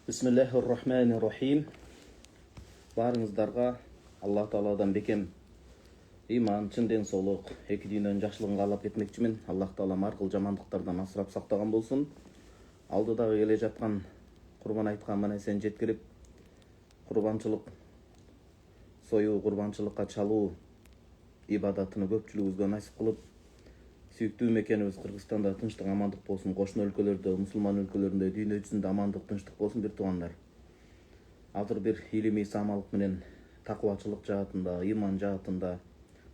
Бисмиллахир-рахманир-рахим. Барыңыздарға Алла Тааладан бекем иман, чын денсаулық, эки дүйнөнүн жакшылыгын каалап кетмекчимин. Аллах Таалам аркылуу жамандыктардан асырап сактаган болсун. Алдыдагы келе жаткан курбан айткан менен жеткирип, курбанчылык союу, курбанчылыкка чалуу ибадатыны көпчүлүгүбүзгө насип кылып, сүйүктүү мекенибиз Кыргызстанда тынчтык, амандык болсун. Кошуна өлкөлөрдө, мусулман өлкөлөрүндө, дүйнө жүзүндө амандык, тынчтык болсун бир туугандар. Азыр бир илимий самалык менен такыбачылык жаатында, иман жаатында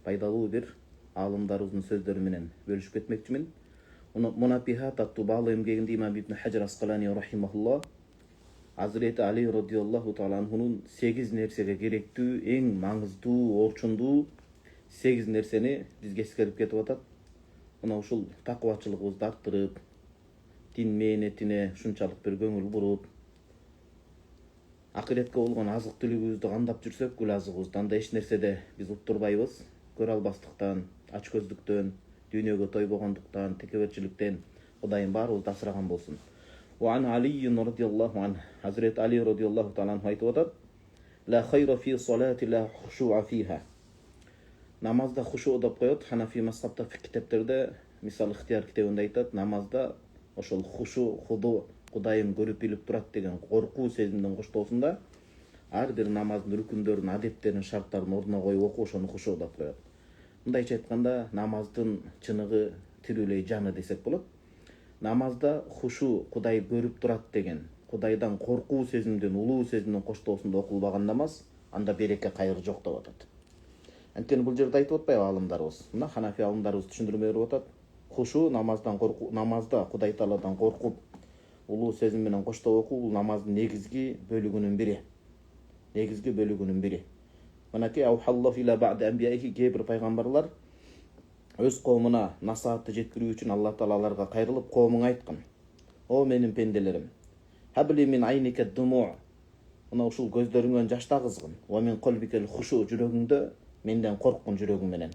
пайдалуу бир аалымдарыбыздын сөздөрү менен бөлүшүп кетмекчимин. Мунапихат аттуу баалуу эмгегинде имам Ибн Хаджар Аскалани рахимахуллах Азирети Али радиаллаху таала анхунун 8 нерсеге керектүү, эң маңыздуу, орчундуу 8 нерсени бизге эскерип кетип атат. Мына ушул такыбачылыгыбызды арттырып, дин мээнетине ушунчалык бир көңүл буруп, акыретке болгон азык түлүгүбүздү кандап жүрсөк, гүл азыгыбызды анда эч нерседе биз уттурбайбыз. Көрө албастыктан, ачкөздүктөн, дүйнөгө тойбогондуктан, текеберчиликтен Кудайым баарыбызды асыраган болсун. وعن علي رضي الله عنه حضرت علي رضي الله تعالى عنه айтып атат: لا خير في صلاة لا خشوع فيها. Намазда хушу деп коет. Ханафи мазхабта китептерде, мисал Ихтияр китебинде айтат, намазда ошол хушу, худу, Кудайым көрүп билип турат деген коркуу сезимдин коштоосунда ар бир намаздын рүкүндөрүн, адептерин, шарттарын ордуна коюп окуу, ошону хушу деп коет. Мындайча айтканда, намаздын чыныгы, тирүүлей жаны десек болот. Намазда хушу, Кудай көрүп турат деген, Кудайдан коркуу сезимдин, улуу сезимдин коштоосунда окулбаган намаз, анда береке кайыр жок деп атат. Анткени бул жерде айтып атпайбы аалымдарыбыз? Мына Ханафи аалымдарыбыз түшүндүрмө берип атат. Хушу намаздан коркуу, намазда Кудай Тааладан коркуп, улуу сезим менен коштоп окуу бул намаздын негизги бөлүгүнүн бири. Негизги бөлүгүнүн бири. Мынакей аухаллаху иля ба'ди анбияихи, кээ бир пайгамбарлар өз коомуна насаатты жеткирүү үчүн Алла Таала аларга кайрылып коомуңа айткан: "О менин пенделерим, хабли мин айника думу", мына ушул көздөрүңөн жаш тагызгын. "Ва мин калбикал хушу", жүрөгүңдө менден корккун жүрөгүң менен.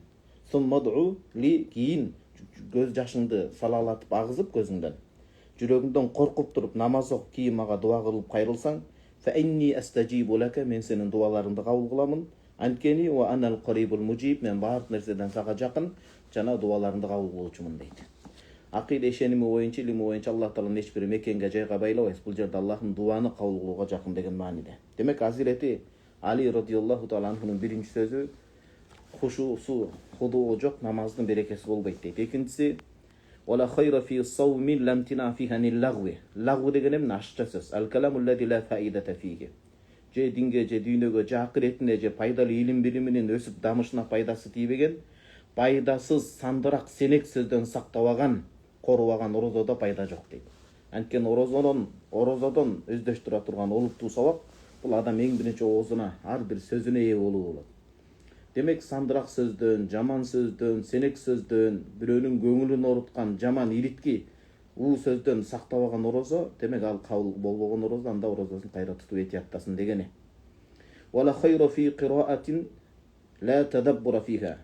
"Суммаду ли", кийин көз жашыңды салалатып агызып көзүңдөн, жүрөгүңдөн коркуп туруп намаз окуп, кийин мага дуа кылып кайрылсаң, "Фа инни астажибу лака", мен сенин дуаларыңды кабыл кыламын. "Анткени ва анал карибул мужиб", мен баардык нерседен сага жакын жана дуаларыңды кабыл кылуучумун дейт. Акыйда ишеними боюнча, илими боюнча Аллах Тааланын эч бир мекенге, жайга байлабайбыз. Бул жерде Аллахтын дуаны кабыл кылууга жакын деген мааниде. Демек Азирети Али радиаллаху таала анхунун биринчи сөзү хушусу, худуу жок намаздын берекеси болбойт дейт. Экинчиси "Вала хайра фи саумин лам тина фиха нил лагви". Лагви деген эмне? Ашча сөз. "Ал каламу лази ла фаидата фиги". Же динге, же дүйнөгө, же акыретине, же пайдалуу илим билиминин өсүп дамышына пайдасы тийбеген, пайдасыз, сандырак, сенек сөздөн сактабаган, корубаган орозодо пайда жок дейт. Анткени орозодон өздөштүрө турган олуттуу сабак бул адам эң биринчи оозуна, ар бир сөзүнө ээ болуу болот. Демек сандырак сөздөн, жаман сөздөн, сенек сөздөн, бирөөнүн көңүлүн оруткан жаман иритки уу сөздөн сактабаган орозо, демек ал кабыл болбогон орозо, анда орозосун кайра тутуп этияттасын дегени. "Вала хайра фи кираатин ла тадаббура фиха".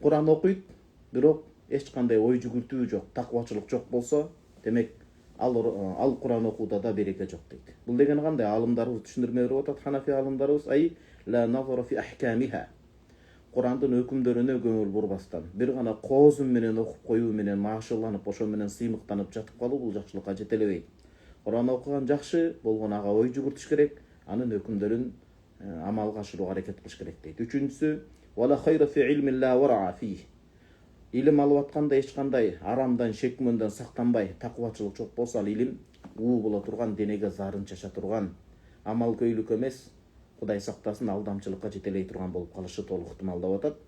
Куран окуйт, бирок эч кандай ой жүгүртүү жок, такыбачылык жок болсо, демек ал Куран окууда да береке жок дейт. Бул деген кандай? Аалымдарыбыз түшүндүрмө берип атат. Ханафи аалымдарыбыз ай ла назара фи ахкамиха. Курандын өкүмдөрүнө көңүл бурбастан, бир гана коозун менен окуп коюу менен маашыланып, ошо менен сыймыктанып жатып калуу бул жакшылыкка жетелебейт. Куран окуган жакшы, болгон ага ой жүгүртүш керек, анын өкүмдөрүн амалга ашырууга аракет кылыш керек дейт. Үчүнчүсү "Вала хайра фи илмин ла вара фи". Илим алып атканда эч кандай арамдан, шек-күмөндөн сактанбай, такыбачылык жок болсо, ал илим уу боло турган, денеге зарын чача турган, амал көйлүк эмес, Кудай сактасын, алдамчылыкка жетелей турган болуп калышы толук ыктымал деп атат.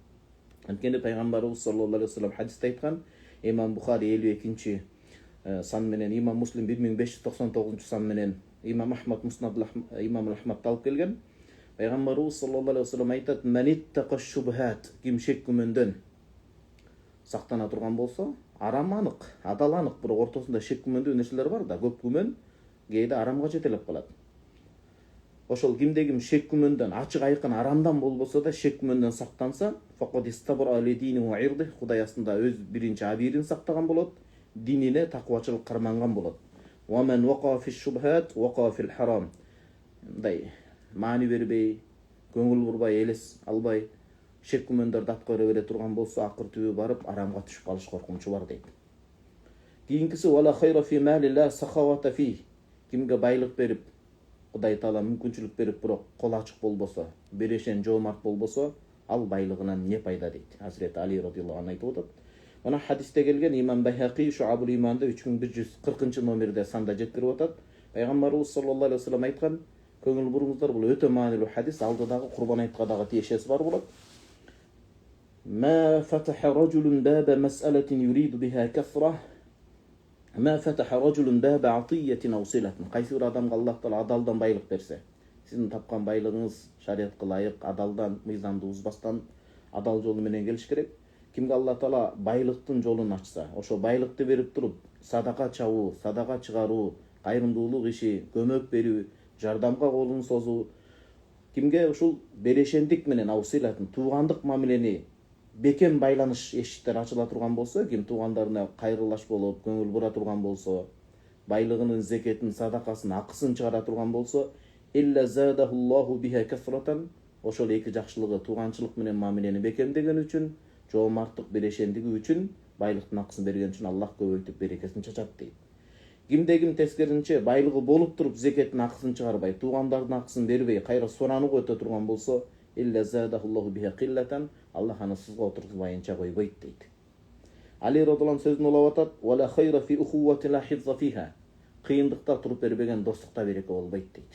Анткени пайгамбарыбыз саллаллаху алейхи вассалам хадисте айткан, Имам Бухари 52-чи сан менен, Имам Муслим 1599-чу сан менен, Имам Ахмад Имам Ахмад алып келген. Пайгамбарыбыз саллаллаху алейхи вассалам айтат: "Маниттака шубхат", ким шек күмөндөн сактана турган болсо, арам анык, адал анык, бирок ортосунда шек күмөндүү нерселер бар да, көп күмөн кээде арамга жетелеп калат. Ошол кимде ким шек күмөндөн, ачык айкын арамдан болбосо да шек күмөндөн сактанса, факад истабара алидини ва ирди, Кудай астында өз биринчи абийирин сактаган болот, динине такыбачылык карманган болот. ومن وقع في الشبهات وقع في الحرام. Мындай маани бербей, көңүл бурбай, элес албай, шек күмөндөрдү аткара бере турган болсо, акыр түбү барып арамга түшүп калыш коркунучу бар дейт. Кийинкиси вала хайра фи малилла сахавата фи. Кимге байлык берип, Кудай Таала мүмкүнчүлүк берип, бирок кол ачык болбосо, берешен жоомарт болбосо, ал байлыгынан не пайда дейт. Hazreti Ali radıyallahu anh айтып атат. Мына хадисте келген Имам Байхақи Шуабул Иманда 3140 номерде санда жеткирип атат. Пайгамбарыбыз саллаллаху алейхи вассалам айткан, көңүл буруңуздар, бул өтө маанилүү хадис, алдыдагы Курбан айтка дагы тиешеси бар болот. ما فتح رجل باب مسألة يريد بها كثرة ما فتح رجل باب عطية أو صلة. Кайсы бир адамга Аллах Таала адалдан байлык берсе, сиздин тапкан байлыгыңыз шариатка ылайык, адалдан, мыйзамды бузбастан, адал жолу менен келиш керек. Кимге Аллах Таала байлыктын жолун ачса, ошо байлыкты берип туруп, садака чабуу, садака чыгаруу, кайрымдуулук иши, көмөк берүү, жардамга колун созуу, кимге ушул берешендик менен аусилатын, туугандык мамилени, бекем байланыш эшиктер ачыла турган болсо, ким туугандарына кайрылаш болуп, көңүл бура турган болсо, байлыгынын зекетин, садакасын, акысын чыгара турган болсо, илля задахуллаху биха касрatan, ошол эки жакшылыгы, тууганчылык менен мамилени бекемдеген үчүн, жоомарттык берешендиги үчүн, байлыктын акысын берген үчүн Аллах көбөйтүп берекесин чачат дейт. Кимде ким тескеринче байлыгы болуп туруп зекетин, акысын чыгарбай, туугандардын акысын бербей, кайра суранууга өтө турган болсо, илля задахуллаху биха киллatan, Аллах аны сызга отургузбайынча койбойт дейт. Али радыйаллаху сөзүн улап атат: "Вала хайра фи ухуввати ла хизза фиха." Кыйындыкта туруп бербеген достукта береке болбойт дейт.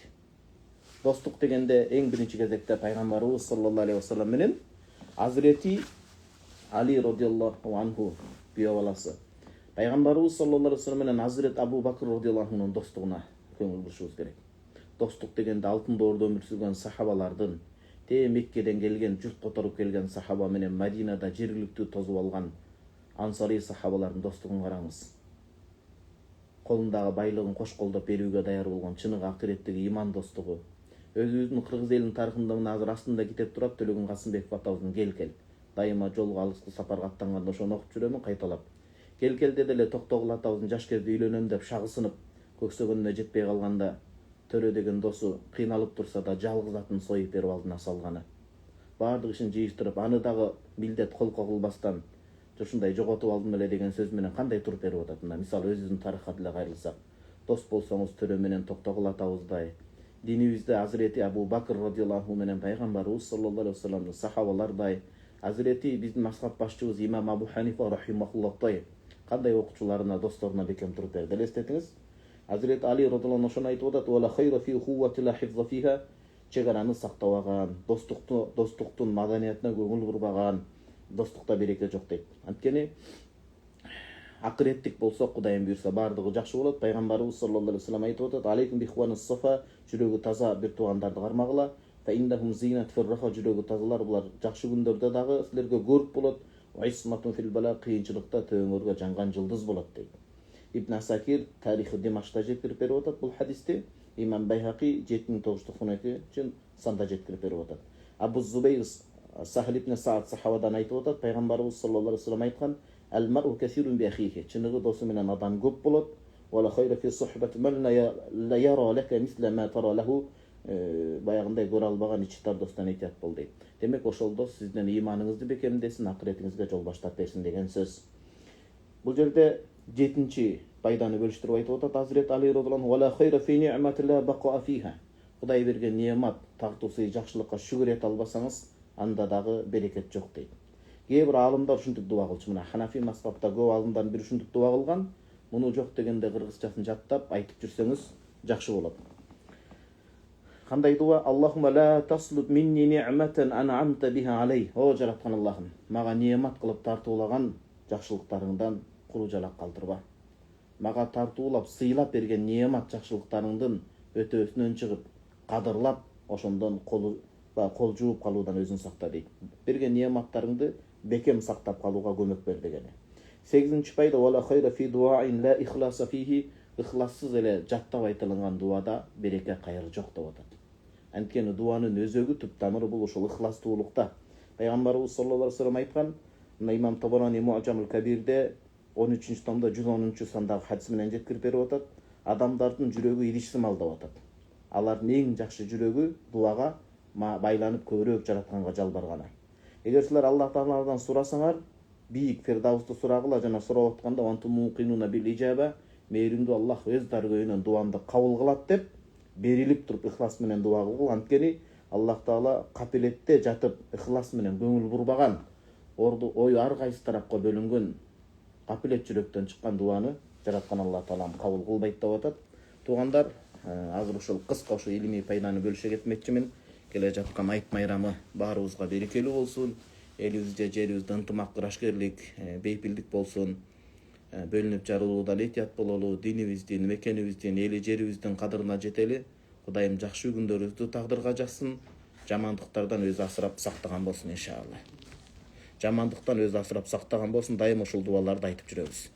Достук дегенде эң биринчи кезекте пайгамбарыбыз саллаллаху алейхи вассалам менен Hazreti Али радыйаллаху анху күйөө баласы. Пайгамбарыбыз саллаллаху алейхи вассалам менен Hazreti Абу Бакр радыйаллаху анхунун достугуна көңүл бурушубуз керек. Достук дегенде алтын доордо өмүр сүргөн сахабалардын, Меккеден келген, жұрт которуп келген сахаба менен Мадинада жергиликтүү тозуп алган ансари сахабалардын достугун караңыз. Колундагы байлыгын кош колдоп берүүгө даяр болгон чыныгы акыреттеги иман достугу. Өзүбүздүн Кыргыз элинин тарыхында мына азыр астында китеп турат, Төлөгөн Касымбеков атабыздын Кел. Дайыма жолго алыскы сапарга аттанганда ошону окуп жүрөмүн кайталап. Келде деле Токтогул атабыздын жаш кезде үйлөнөм деп шагысынып, көксөгөнүнө жетпей калганда Төрө деген досу кыйналып турса да жалгыз атын союп берип алдына салганы. Бардык ишин жыйыштырып, аны дагы билдет колко кылбастан, ушундай жоготуп алдым эле деген сөз менен кандай туруп берип атат. Мисалы өзүбүздүн тарыхка деле кайрылсак, дос болсоңуз Төрө менен Токтогул атабыздай, динибизде Hazreti Абу Бакр радыйаллаху менен пайгамбарыбыз саллаллаху алейхи вассаламдын сахабалардай, Hazreti биздин мазхаб башчыбыз Имам Абу Ханифа рахимахуллахтай кандай окуучуларына, досторуна бекем туруп берди. Элестетиңиз. Hazreti Ali radıyallahu anh ошону айтып атат: "Вала хайра фи ухуввати ла хизза фиха." Чегараны сактабаган, достуктун маданиятына көңүл бурбаган, достукта береке жок дейт. Анткени акыреттик болсо, Кудайым буйрса, бардыгы жакшы болот. Пайгамбарыбыз саллаллаху алейхи вассалам айтып атат: "Алейкум бихванис сафа", жүрөгү таза бир туугандарды кармагыла. "Фа иннахум зинат фирраха", жүрөгү тазалар, булар жакшы күндөрдө дагы силерге көрүк болот. "Ва исматун фил бала", кыйынчылыкта төбөңөргө жанган жылдыз болот дейт. Ибн Асакир тарихи Димашта жеткирип берип атат бул хадисти. Имам Байхақи 7992 санда жеткирип берип атат. Абу Зубайр Сахл ибн Саад сахабадан айтып атат, пайгамбарыбыз саллаллаху алейхи вассалам айткан: "Ал-мар'у касирун би ахихи", чыныгы досу менен адам көп болот. "Вала хайра фи сухбати ман ла яра лака мисла ма тара лаху", баягындай көрө албаган ичтар достан этият бол дейт. Демек ошол дос сиздин иманыңызды бекемдесин, акыретиңизге жол баштап берсин деген сөз. Бул жерде жетинчи пайданы бөлүштүрүп айтып атат Hazreti Ali radıyallahu anh: "Вала хайра фи ни'мати ла баqa фиха". Кудай берген неамат, тартуусу жакшылыкка шүгүр эте албасаңыз, анда дагы берекет жок дейт. Кээ бир аалымдар ушинтип дуба кылчу. Мына Ханафи мазхабта көп аалымдардын бири ушинтип дуба кылган. Муну жок дегенде кыргызчасын жаттап айтып жүрсөңүз жакшы болот. Кандай дуба? Аллахумма ла таслуб минни ни'матан ан'амта биха алей. О жараткан Аллахым, мага неамат кылып тартуулаган жакшылыктарыңдан куру жалак калтырба. Мага тартуулап, сыйлап берген неамат жакшылыктарыңдын өтөөсүнөн чыгып, кадырлап, ошондон кол жууп калуудан өзүн сакта дейт. Берген неаматтарыңды бекем сактап калууга көмөк бер дегени. 8-нчи пайда: "Вала хайра фи дуаин ла ихласа фихи", ихлассыз эле жаттап айтылган дуада береке кайыр жок деп атат. Анткени дуанын өзөгү, түп тамыры бул ошол ихластуулукта. Пайгамбарыбыз саллаллаху алейхи вассалам айткан, Имам Табарани Муъджамул Кабирде 13-томдо 110-сандагы хадис менен жеткирип берип атат. адамдардын жүрөгү иришсимал деп атат. Алардын эң жакшы жүрөгү дуага байланып көбүрөөк жаратканга жалбарганы. Эгер силер Аллах Тааладан сурасаңар, бийик Фирдаусту сурагыла жана сурап атканда антум мукинуна бил ижаба, мээримдүү Аллах өз даргөйүнөн дуамды кабыл кылат деп берилип туруп ихлас менен дуа кылгыл. Анткени Аллах Таала капилетте жатып ихлас менен көңүл бурбаган, ою ар кайсы тарапка бөлүнгөн капилет жүрөктөн чыккан дуаны жараткан Аллах Таалам кабыл кылбайт деп атат. Туугандар, азыр ушул кыска ушу илимий пайданы бөлүшө кетмекчимин. Келе жаткан айт майрамы баарыбызга берекелүү болсун. Элибизде, жерибизде ынтымак, ырашкерлик, бейпилдик болсун. Бөлүнүп жарылуудан этият бололу, динибиздин, мекенибиздин, эли жерибиздин кадырына жетели. Кудайым жакшы күндөрүбүздү тагдырга жазсын. Жамандыктардан өзү асырап сактаган болсун иншалла. Жамандыктан өзү асырап сактаган болсун. Дайым ушул дуаларды айтып жүрөбүз.